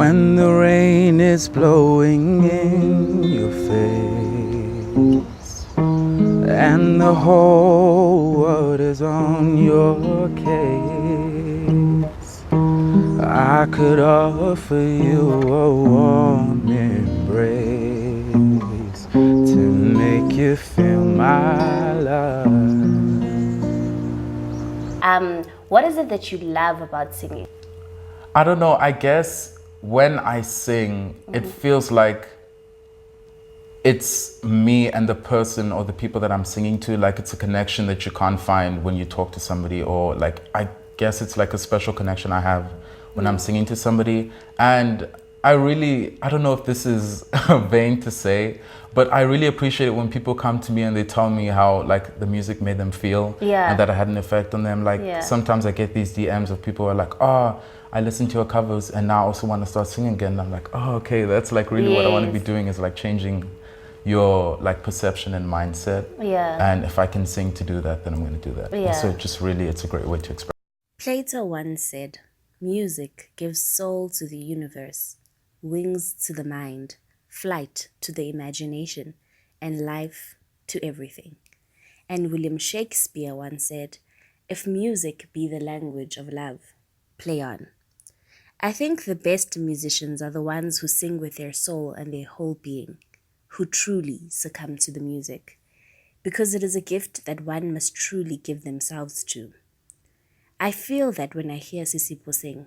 when the rain is blowing in your face and the whole world is on your case, I could offer you a warm embrace to make you feel my love. What is it that you love about singing? I don't know, I guess when I sing, it feels like it's me and the person or the people that I'm singing to. Like, it's a connection that you can't find when you talk to somebody, or like, I guess it's like a special connection I have when I'm singing to somebody. And I don't know if this is vain to say, but I really appreciate it when people come to me and they tell me how like the music made them feel, and that it had an effect on them. Like sometimes I get these DMs of people who are like, oh, I listened to your covers and now I also want to start singing again. And I'm like, oh, okay, that's like really what I want to be doing, is like changing your like perception and mindset. And if I can sing to do that, then I'm going to do that. So just really, it's a great way to express. Plato once said, music gives soul to the universe, wings to the mind, flight to the imagination, and life to everything. And William Shakespeare once said, if music be the language of love, play on. I think the best musicians are the ones who sing with their soul and their whole being, who truly succumb to the music, because it is a gift that one must truly give themselves to. I feel that when I hear Sisipho sing,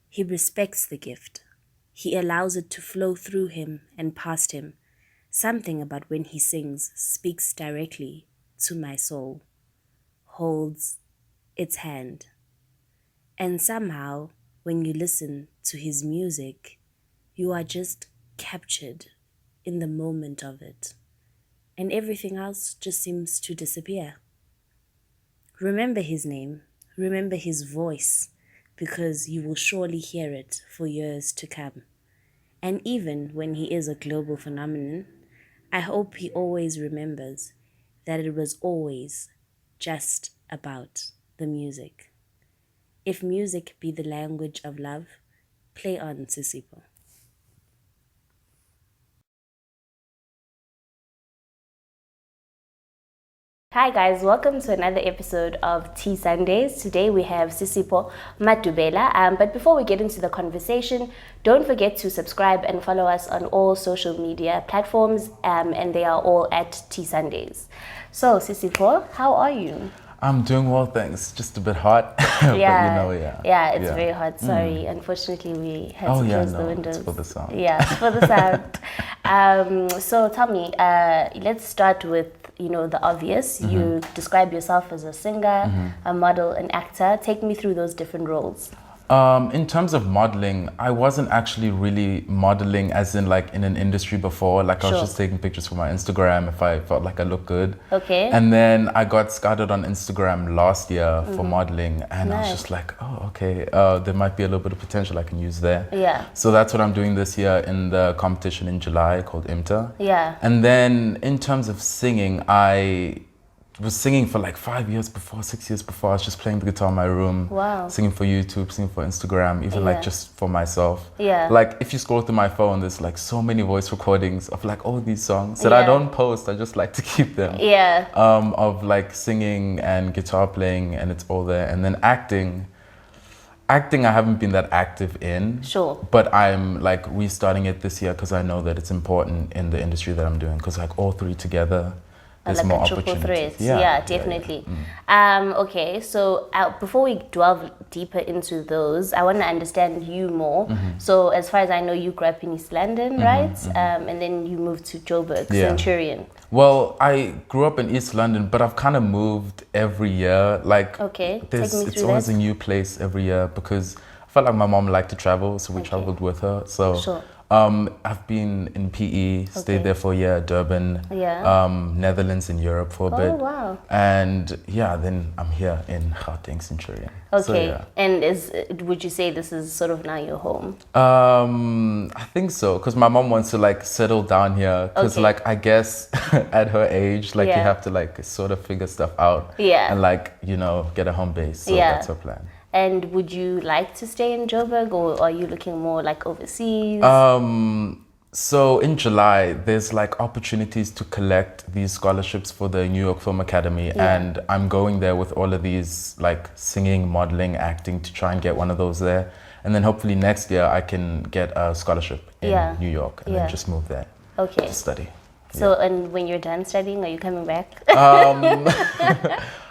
he respects the gift. He allows it to flow through him and past him. Something about when he sings speaks directly to my soul, holds its hand. And somehow, when you listen to his music, you are just captured in the moment of it, and everything else just seems to disappear. Remember his name, remember his voice, because you will surely hear it for years to come. And even when he is a global phenomenon, I hope he always remembers that it was always just about the music. If music be the language of love, play on, Sisipho. Hi guys, welcome to another episode of Tea Sundays. Today we have Sisipho Madubela. But before we get into the conversation, don't forget to subscribe and follow us on all social media platforms, and they are all at Tea Sundays. So Sisipho, how are you? I'm doing well, thanks. Just a bit hot. But It's very hot. Sorry, unfortunately we had to close the windows. It's for the sound. Yeah, it's for the sound. So tell me, let's start with the obvious. You describe yourself as a singer, a model, an actor. Take me through those different roles. In terms of modeling, I wasn't actually really modeling as in like in an industry before. Like I was just taking pictures for my Instagram if I felt like I looked good. Okay. And then I got started on Instagram last year for modeling, and I was just like, oh, okay, there might be a little bit of potential I can use there. Yeah. So that's what I'm doing this year in the competition in July called IMTA. Yeah. And then in terms of singing, I was singing for like 6 years before. I was just playing the guitar in my room, singing for YouTube, singing for Instagram, even like just for myself. Like if you scroll through my phone, there's like so many voice recordings of like all these songs that I don't post. I just like to keep them. Of like singing and guitar playing, and it's all there. And then acting I haven't been that active in. But I'm like restarting it this year because I know that it's important in the industry that I'm doing, because like all three together, there's like more a triple opportunities. threat. Yeah, definitely. Okay, so before we delve deeper into those, I want to understand you more. So as far as I know, you grew up in East London, right? And then you moved to Joburg, Centurion. Well, I grew up in East London, but I've kind of moved every year. Like, it's always a new place every year, because I felt like my mom liked to travel, so we traveled with her. So I've been in PE, stayed there for a year, Durban, Netherlands, and Europe for a bit. Oh, wow. And then I'm here in Gauteng, Centurion. Okay, and would you say this is sort of now your home? I think so, because my mom wants to like settle down here, because like I guess at her age, like you have to like sort of figure stuff out and like, get a home base. So that's her plan. And would you like to stay in Joburg, or are you looking more like overseas? So in July, there's like opportunities to collect these scholarships for the New York Film Academy, and I'm going there with all of these like singing, modeling, acting to try and get one of those there. And then hopefully next year I can get a scholarship in New York and then just move there Okay. to study. So, and when you're done studying, are you coming back?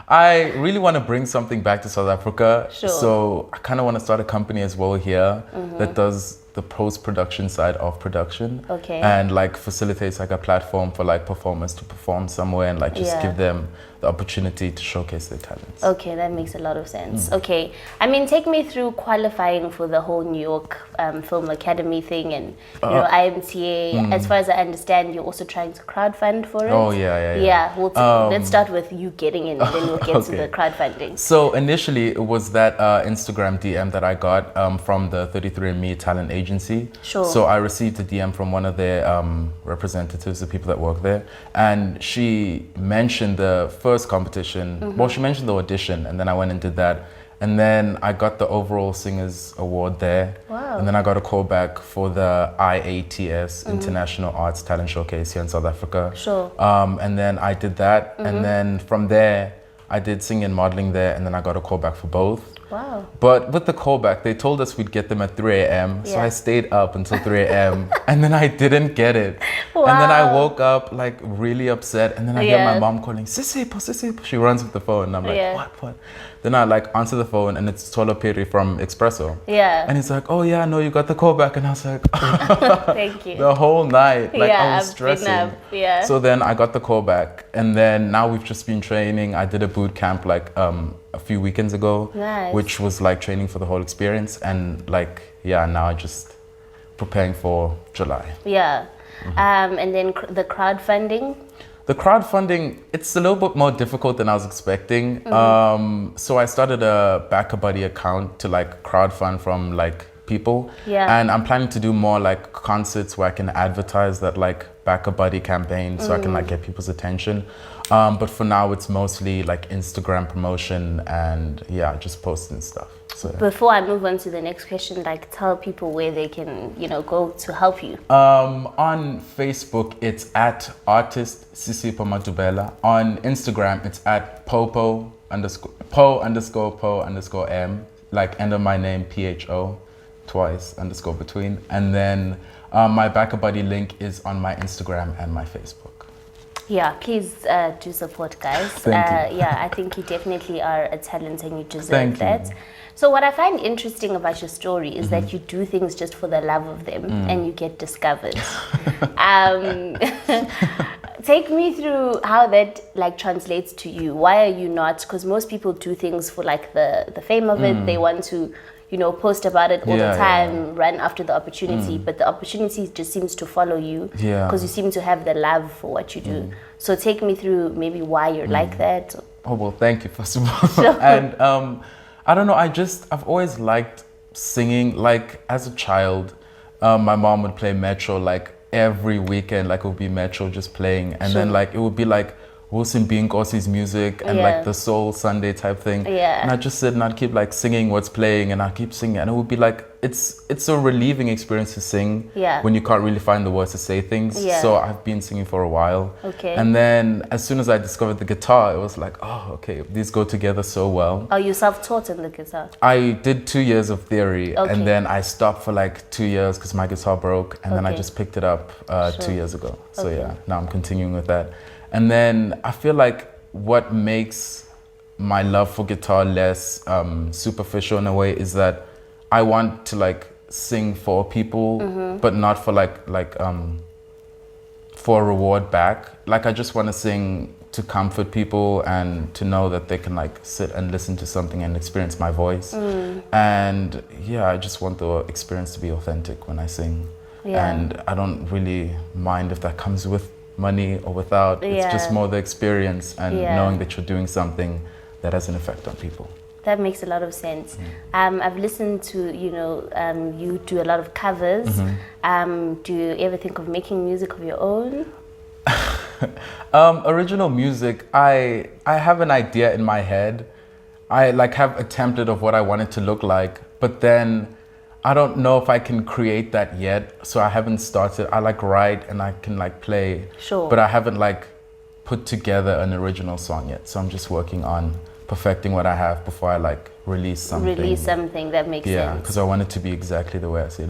I really want to bring something back to South Africa. Sure. So I kind of want to start a company as well here that does the post-production side of production. Okay. And like facilitates like a platform for like performers to perform somewhere and like just give them the opportunity to showcase their talents. Okay, that makes a lot of sense. Okay, I mean, take me through qualifying for the whole New York Film Academy thing and IMTA. As far as I understand, you're also trying to crowdfund for it. Oh yeah. Yeah, let's start with you getting in, then we'll get to the crowdfunding. So initially, it was that Instagram DM that I got from the 33andMe talent agency. Sure. So I received a DM from one of their representatives, the people that work there, and she mentioned the first competition. Well, she mentioned the audition, and then I went and did that. And then I got the overall singers award there. Wow. And then I got a call back for the IATS, International Arts Talent Showcase here in South Africa. Sure. And then I did that. And then from there, I did singing and modeling there. And then I got a call back for both. Wow. But with the callback, they told us we'd get them at 3 a.m. So I stayed up until 3 a.m. and then I didn't get it. Wow. And then I woke up like really upset. And then I hear my mom calling, Sisipho, Sisipho. She runs with the phone. And I'm like, what? Then I like answer the phone and it's Tolo Peri from Expresso. Yeah. And he's like, oh yeah, no, you got the callback. And I was like, thank you. the whole night. Like I was I've stressing. been up. Yeah. So then I got the callback. And then now we've just been training. I did a boot camp like a few weekends ago. Nice. Which was like training for the whole experience. And like, now I just preparing for July. Yeah. And then the crowdfunding. The crowdfunding, it's a little bit more difficult than I was expecting. So I started a Backer Buddy account to like crowdfund from like people. Yeah. And I'm planning to do more like concerts where I can advertise that like Backer Buddy campaign so I can like get people's attention. But for now, it's mostly like Instagram promotion and just posting stuff. So Before I move on to the next question, like tell people where they can, go to help you. on Facebook, it's at artist Sisipho Madubela. On Instagram, it's at po underscore M, like end of my name, PHO, twice, underscore between. And then my Backer Buddy link is on my Instagram and my Facebook. Yeah, please do support, guys. Thank you. I think you definitely are a talent and you deserve Thank that. you. So what I find interesting about your story is that you do things just for the love of them and you get discovered. Take me through how that like translates to you. Why are you not? Because most people do things for like the fame of it. They want to post about it all the time, run after the opportunity, but the opportunity just seems to follow you because you seem to have the love for what you do. So take me through maybe why you're like that. Oh, well, thank you, first of all. Sure. And I don't know, I've always liked singing. Like as a child, my mom would play Metro like every weekend, like it would be Metro just playing. And then like it would be like Wilson Binkosi's music and like the Soul Sunday type thing. Yeah. And I'd just sit and I'd keep like singing what's playing and I'd keep singing. And it would be like, it's a relieving experience to sing when you can't really find the words to say things. Yeah. So I've been singing for a while. Okay. And then as soon as I discovered the guitar, it was like, oh, okay, these go together so well. Are you self-taught on the guitar? I did 2 years of theory Okay. and then I stopped for like 2 years because my guitar broke and then I Okay. just picked it up 2 years ago. So Okay. now I'm continuing with that. And then I feel like what makes my love for guitar less superficial in a way is that I want to like sing for people, but not for like for a reward back. Like I just want to sing to comfort people and to know that they can like sit and listen to something and experience my voice. And I just want the experience to be authentic when I sing. Yeah. And I don't really mind if that comes with money or without. It's just more the experience and knowing that you're doing something that has an effect on people. That makes a lot of sense. I've listened to, you do a lot of covers. Do you ever think of making music of your own? Original music, I have an idea in my head. I like have attempted of what I want it to look like, but then I don't know if I can create that yet. So I haven't started. I like write and I can like play, Sure. but I haven't like put together an original song yet. So I'm just working on perfecting what I have before I like release something. Release something that makes Yeah, sense. because I want it to be exactly the way I see it.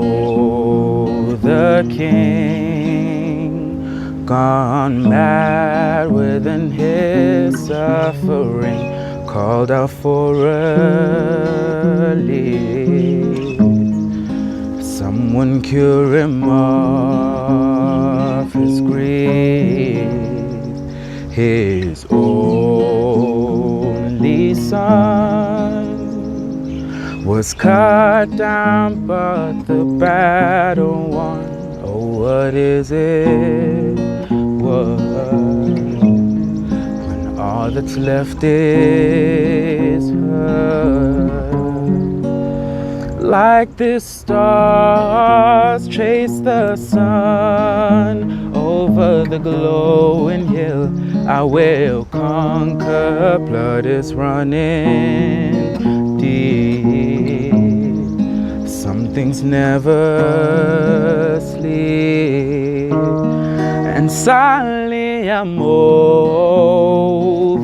Oh, the king gone mad within his suffering, called out for relief. Someone cure him of his grief. His only son was cut down, but the battle won. Oh, what is it? What? When all that's left is hurt. Like the stars chase the sun over the glowing hill, I will conquer. Blood is running deep. Some things never sleep, and silently I'm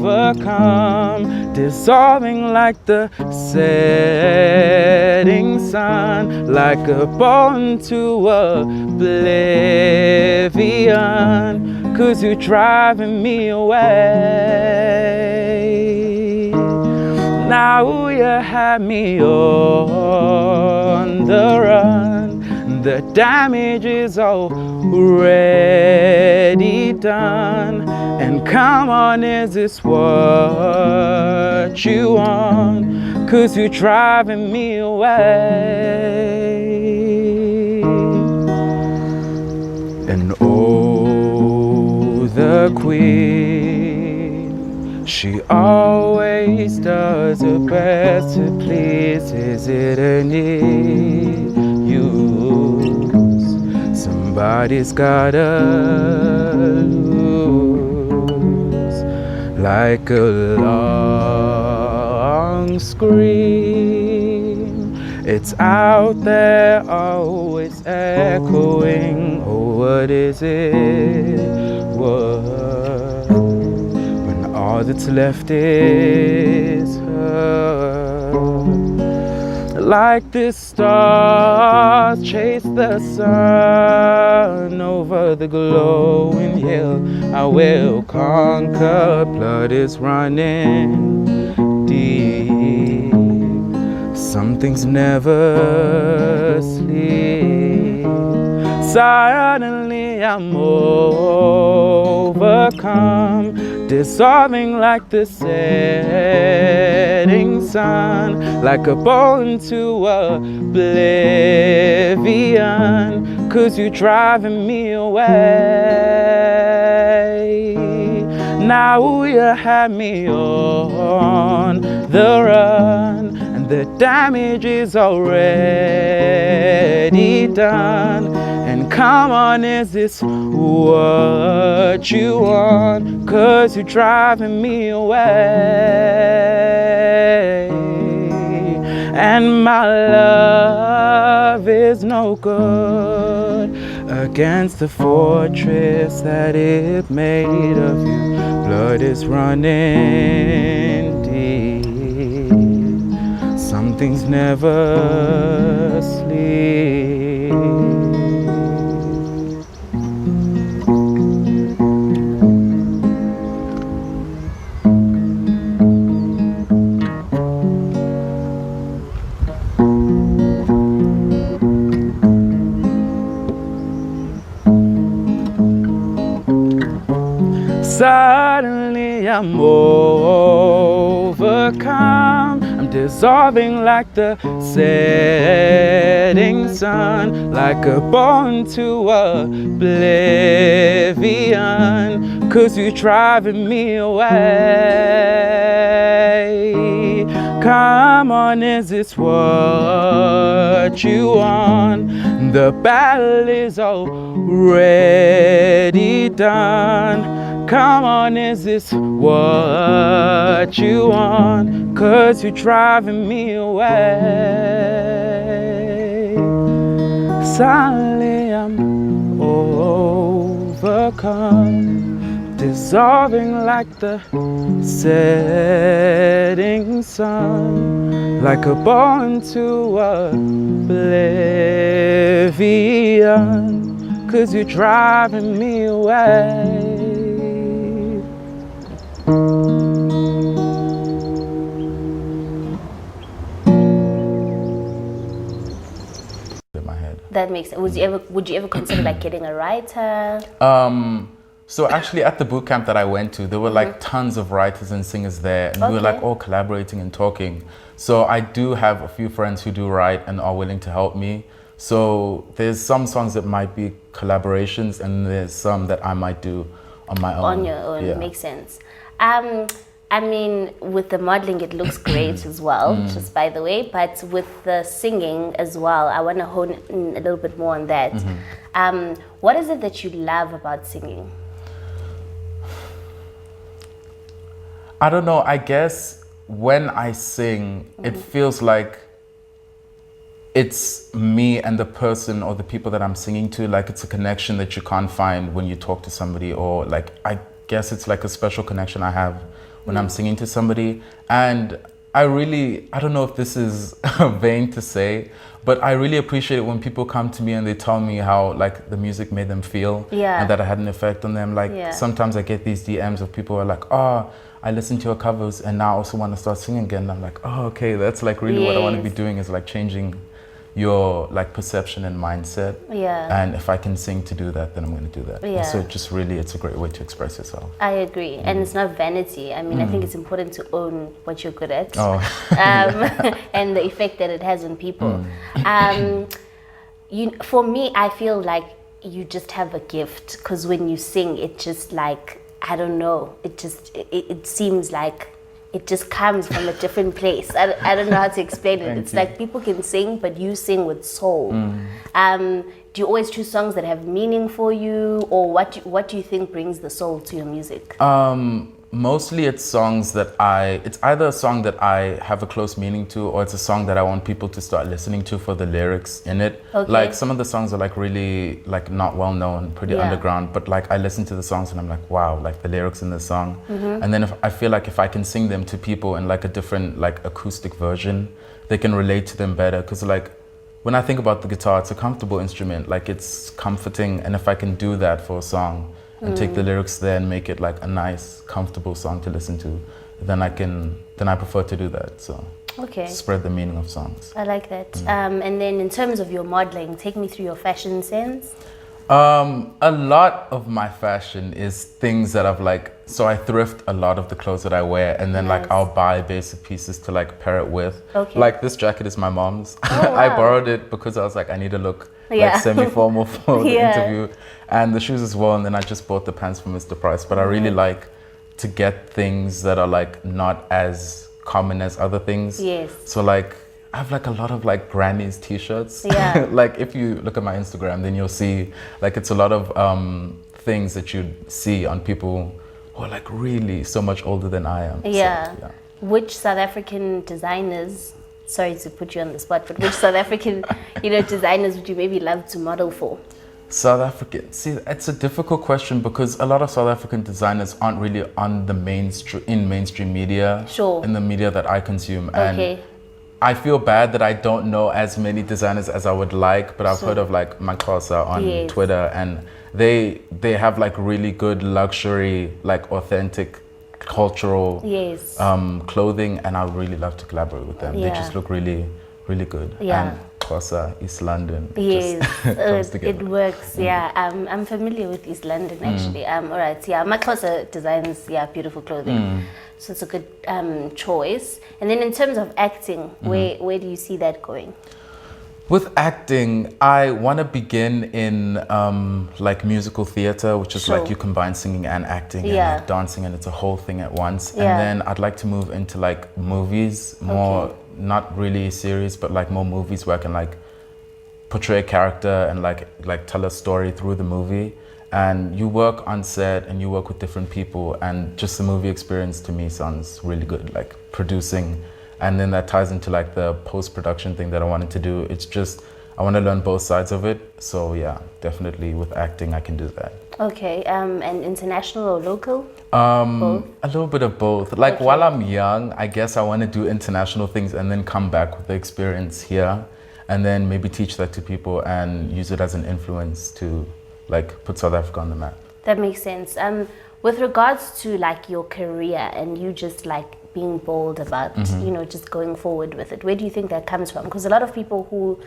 overcome, dissolving like the setting sun, like a bone to oblivion, 'cause you're driving me away. Now you have me on the run, the damage is already done. And come on, is this what you want? 'Cause you're driving me away. And oh, the queen, she always does her best to please. Is it any use? Somebody's gotta lose, like a long scream. It's out there, always echoing. Oh, what is it? What? When all that's left is her. Like the stars chase the sun over the glowing hill, I will conquer. Blood is running deep. Some things never sleep. Suddenly I'm overcome, dissolving like the setting sun, like a bone to oblivion, 'cause you're driving me away. Now you have me on the run, and the damage is already done. And come on, is this what you want? 'Cause you're driving me away. And my love is no good against the fortress that it made of you. Blood is running deep. Some things never sleep. Suddenly I'm overcome, I'm dissolving like the setting sun, like a bone to oblivion, 'cause you're driving me away. Come on, is this what you want? The battle is already done. Come on, is this what you want? 'Cause you're driving me away. Suddenly I'm overcome, dissolving like the setting sun, like a ball into oblivion, 'cause you're driving me away. In my head. That makes sense. Would you ever consider like getting a writer? So actually at the boot camp that I went to, there were like tons of writers and singers there, and we were like all collaborating and talking. So I do have a few friends who do write and are willing to help me. So there's some songs that might be collaborations, and there's some that I might do on my own. On your own, Yeah. makes sense. I mean, with the modeling, it looks great as well, just by the way. But with the singing as well, I want to hone in a little bit more on that. What is it that you love about singing? I don't know, I guess when I sing, it feels like it's me and the person or the people that I'm singing to. Like it's a connection that you can't find when you talk to somebody, or like, I guess it's like a special connection I have when I'm singing to somebody. And I don't know if this is vain to say, but I really appreciate it when people come to me and they tell me how like the music made them feel, and that it had an effect on them. Like sometimes I get these DMs of people who are like, oh, I listen to your covers and now I also want to start singing again. And I'm like, oh, okay, that's like really what I want to be doing, is like changing your like perception and mindset. And if I can sing to do that, then I'm going to do that. So it's a great way to express yourself. I agree. And it's not vanity. I mean, I think it's important to own what you're good at. And the effect that it has on people. For me, I feel like you just have a gift, because when you sing, it just like, I don't know, it seems like it just comes from a different place. I don't know how to explain it. It's like people can sing, but you sing with soul. Do you always choose songs that have meaning for you, or what do you think brings the soul to your music? Mostly it's songs that it's either a song that I have a close meaning to, or it's a song that I want people to start listening to for the lyrics in it. Like some of the songs are like really like not well known, pretty underground, but like I listen to the songs and I'm like, wow, like the lyrics in this song. And then I feel like if I can sing them to people in like a different like acoustic version, they can relate to them better. Because like when I think about the guitar, it's a comfortable instrument, like it's comforting, and if I can do that for a song and take the lyrics there and make it like a nice, comfortable song to listen to, then I prefer to do that. So spread the meaning of songs. I like that. And then in terms of your modeling, take me through your fashion sense. A lot of my fashion is things that I've like, so I thrift a lot of the clothes that I wear, and then like I'll buy basic pieces to like pair it with. Like this jacket is my mom's. I borrowed it because I was like, I need to look like semi-formal for the interview, and the shoes as well, and then I just bought the pants from Mr. Price. But I really like to get things that are like not as common as other things. So like I have like a lot of like granny's t-shirts. Like if you look at my Instagram, then you'll see like it's a lot of things that you'd see on people who are like really so much older than I am. So, Which South African designers, sorry to put you on the spot, but which South African designers would you maybe love to model for? South African, see, it's a difficult question because a lot of South African designers aren't really on the mainstream media, in the media that I consume. And I feel bad that I don't know as many designers as I would like, but I've heard of like Makosa on Twitter, and they have like really good luxury, like authentic cultural clothing, and I would really love to collaborate with them. They just look really, really good. And Xhosa, East London. It works. I'm familiar with East London actually. All right, Makosa designs beautiful clothing. So it's a good choice. And then in terms of acting, where do you see that going? With acting, I want to begin in like musical theater, which is Sure. like you combine singing and acting and Yeah. like dancing, and it's a whole thing at once. Yeah. And then I'd like to move into like movies, more Okay. not really series, but like more movies where I can like portray a character and like tell a story through the movie. And you work on set and you work with different people, and just the movie experience to me sounds really good, like producing. And then that ties into like the post-production thing that I wanted to do. It's just, I want to learn both sides of it. So yeah, definitely with acting, I can do that. Okay, and international or local? A little bit of both. Like Okay. while I'm young, I guess I want to do international things and then come back with the experience here, and then maybe teach that to people and use it as an influence to like put South Africa on the map. That makes sense. With regards to like your career and you just like being bold about, you know, just going forward with it, where do you think that comes from? Because a lot of people who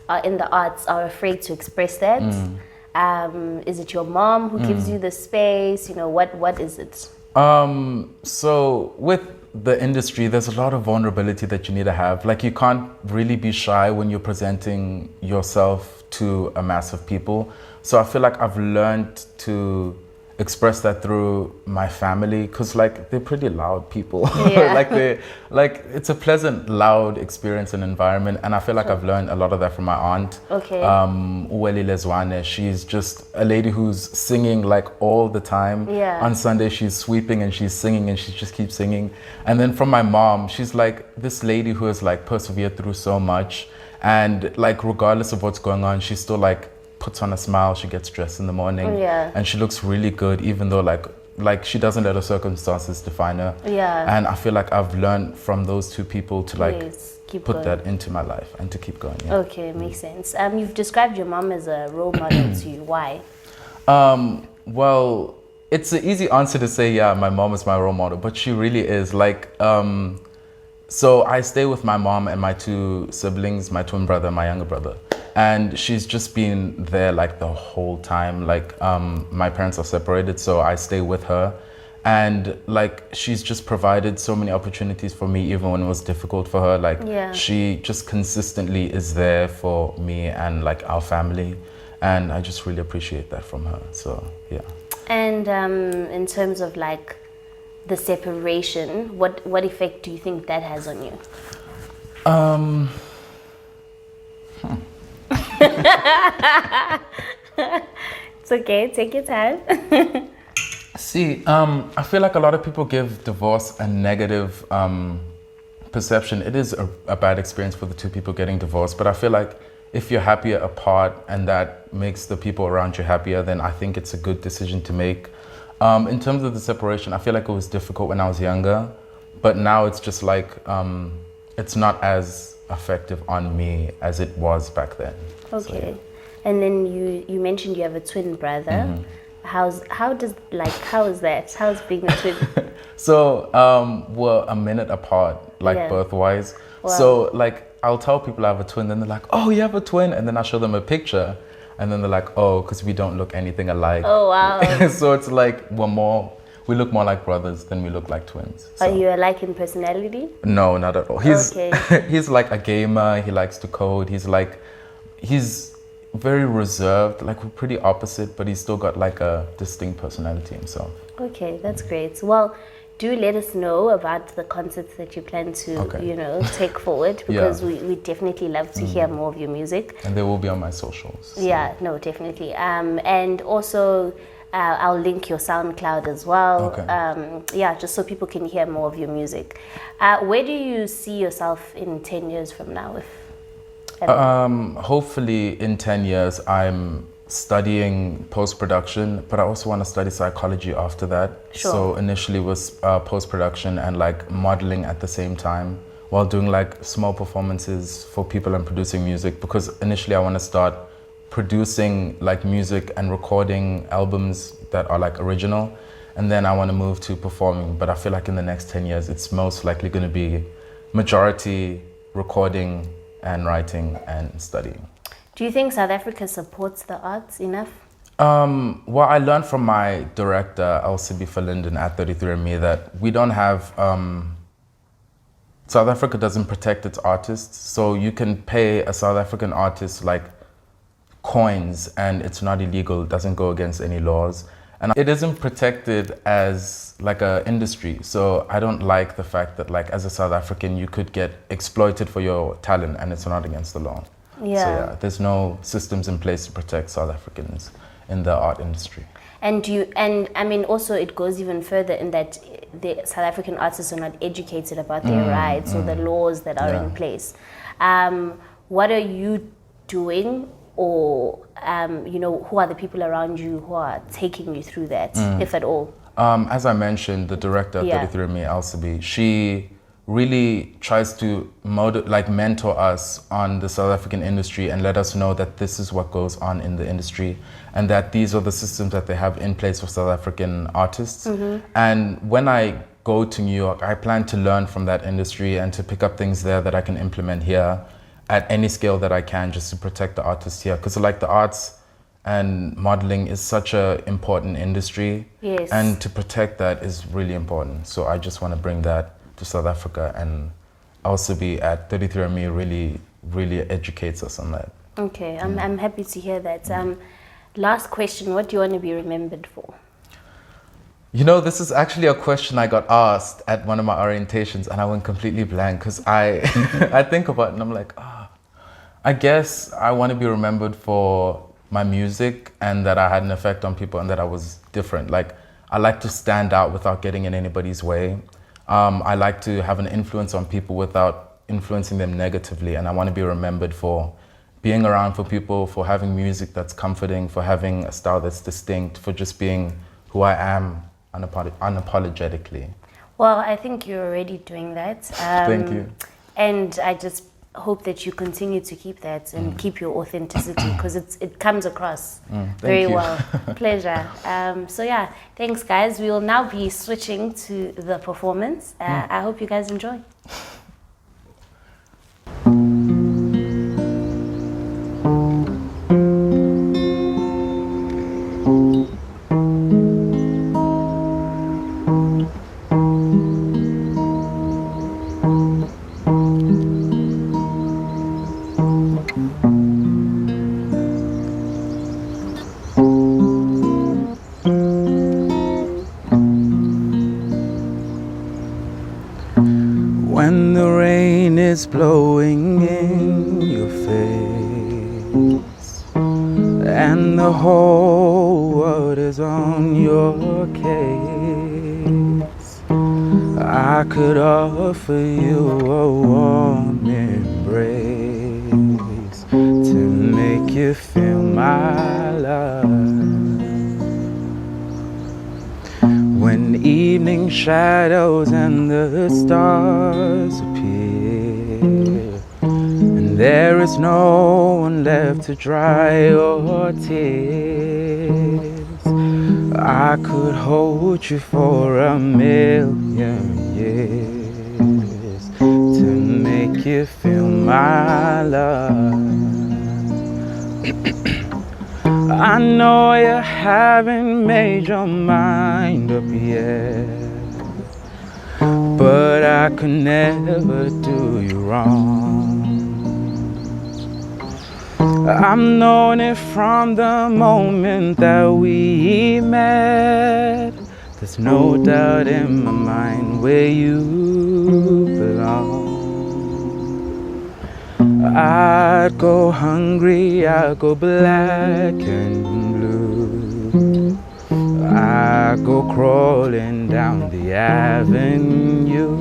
are in the arts are afraid to express that. Is it your mom who gives you the space? You know, what is it? So with the industry, there's a lot of vulnerability that you need to have. Like you can't really be shy when you're presenting yourself to a mass of people. So I feel like I've learned to express that through my family, because like they're pretty loud people. Yeah. like it's a pleasant, loud experience and environment, and I feel like I've learned a lot of that from my aunt. Okay. Uweli Lezwane, she's just a lady who's singing like all the time. Yeah. On Sunday she's sweeping and she's singing and she just keeps singing. And then from my mom, she's like this lady who has like persevered through so much, and like regardless of what's going on, she's still like puts on a smile. She gets dressed in the morning, Yeah. and she looks really good, even though like she doesn't let her circumstances define her. Yeah. And I feel like I've learned from those two people to like Yes, keep put going. that into my life and to keep going. Yeah. Okay, makes sense. You've described your mom as a role model to you. Why? Well, it's an easy answer to say, yeah, my mom is my role model, but she really is. Like, so I stay with my mom and my two siblings, my twin brother, my younger brother. And she's just been there like the whole time. Like, my parents are separated, so I stay with her. And like, she's just provided so many opportunities for me, even when it was difficult for her. Like, Yeah. she just consistently is there for me and like our family. And I just really appreciate that from her. So, yeah. And in terms of like the separation, what effect do you think that has on you? It's okay, take your time. See, I feel like a lot of people give divorce a negative perception. It is a bad experience for the two people getting divorced, but I feel like if you're happier apart and that makes the people around you happier, then I think it's a good decision to make. In terms of the separation, I feel like it was difficult when I was younger, but now it's just like, it's not as effective on me as it was back then. Okay. So, yeah. And then you mentioned you have a twin brother. How is that? How's being a twin? So we're a minute apart, like Yeah. birth-wise. Wow. So like I'll tell people I have a twin, then they're like, "Oh, you have a twin," and then I show them a picture, and then they're like, "Oh, because we don't look anything alike." Oh wow. So it's like we look more like brothers than we look like twins. Are So. you alike in personality? No, not at all. He's Okay. he's like a gamer. He likes to code. He's very reserved. Like we're pretty opposite, but he's still got like a distinct personality himself. Okay, that's great. Well, do let us know about the concerts that you plan to, Okay. you know, take forward, because we definitely love to hear more of your music. And they will be on my socials. So. Yeah, no, definitely. And also, I'll link your SoundCloud as well. Okay. Yeah, just so people can hear more of your music. Where do you see yourself in 10 years from now? Hopefully in 10 years, I'm studying post-production, but I also want to study psychology after that. Sure. So initially was post-production and like modeling at the same time while doing like small performances for people and producing music, because initially I want to start producing like music and recording albums that are like original, and then I want to move to performing. But I feel like in the next 10 years, it's most likely going to be majority recording and writing and studying. Do you think South Africa supports the arts enough? Well, I learned from my director, Sisipho Madubela at 33andMe, that we don't have South Africa doesn't protect its artists, so you can pay a South African artist like coins and it's not illegal, it doesn't go against any laws. And it isn't protected as like an industry. So I don't like the fact that like as a South African, you could get exploited for your talent and it's not against the law. Yeah. So yeah, there's no systems in place to protect South Africans in the art industry. And I mean, also it goes even further in that the South African artists are not educated about their rights or the laws that are in place. What are you doing, or you know, who are the people around you who are taking you through that, if at all? As I mentioned, the director of 33andMe, Elsabe, she really tries to mentor us on the South African industry and let us know that this is what goes on in the industry and that these are the systems that they have in place for South African artists. And when I go to New York, I plan to learn from that industry and to pick up things there that I can implement here at any scale that I can, just to protect the artists here. Because like the arts and modeling is such an important industry. Yes. And to protect that is really important. So I just want to bring that to South Africa, and also be at 33andMe really educates us on that. Okay, I'm happy to hear that. Last question, what do you want to be remembered for? You know, this is actually a question I got asked at one of my orientations and I went completely blank because I think about it and I'm like, I guess I want to be remembered for my music and that I had an effect on people and that I was different. Like, I like to stand out without getting in anybody's way. I like to have an influence on people without influencing them negatively, and I want to be remembered for being around for people, for having music that's comforting, for having a style that's distinct, for just being who I am unapologetically. Well, I think you're already doing that. Thank you. And I just hope that you continue to keep that and keep your authenticity, because it comes across very well. Pleasure. So yeah, thanks guys. We will now be switching to the performance. I hope you guys enjoy. When the rain is blowing in your face and the whole world is on your case, I could offer you a warm embrace to make you feel my love. When evening shadows and the stars appear, and there is no one left to dry your tears, I could hold you for a million years to make you feel my love. I know you haven't made your mind up yet, but I could never do you wrong. I've known it from the moment that we met. There's no doubt in my mind where you belong. I'd go hungry, I'd go black and blue, I'd go crawling down the avenue.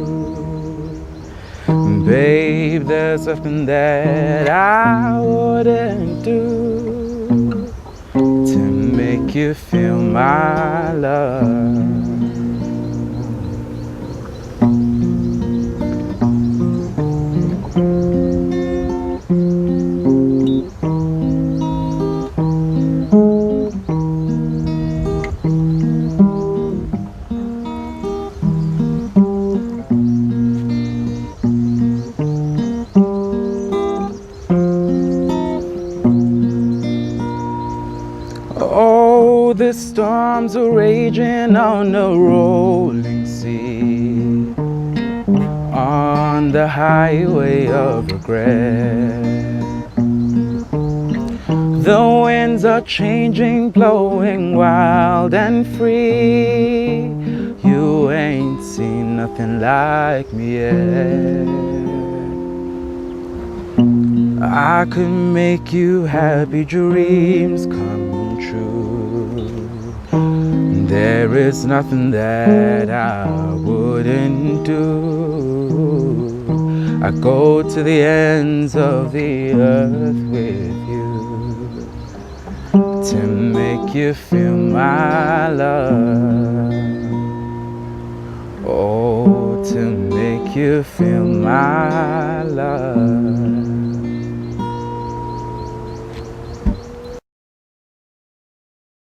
Babe, there's something that I wouldn't do to make you feel my love. Oh, the storms are raging on the rolling sea, on on the highway of regret. The winds are changing, blowing wild and free. You ain't seen nothing like me yet. I could make you happy dreams come true. There is nothing that I wouldn't do. I go to the ends of the earth with you to make you feel my love. Oh, to make you feel my love.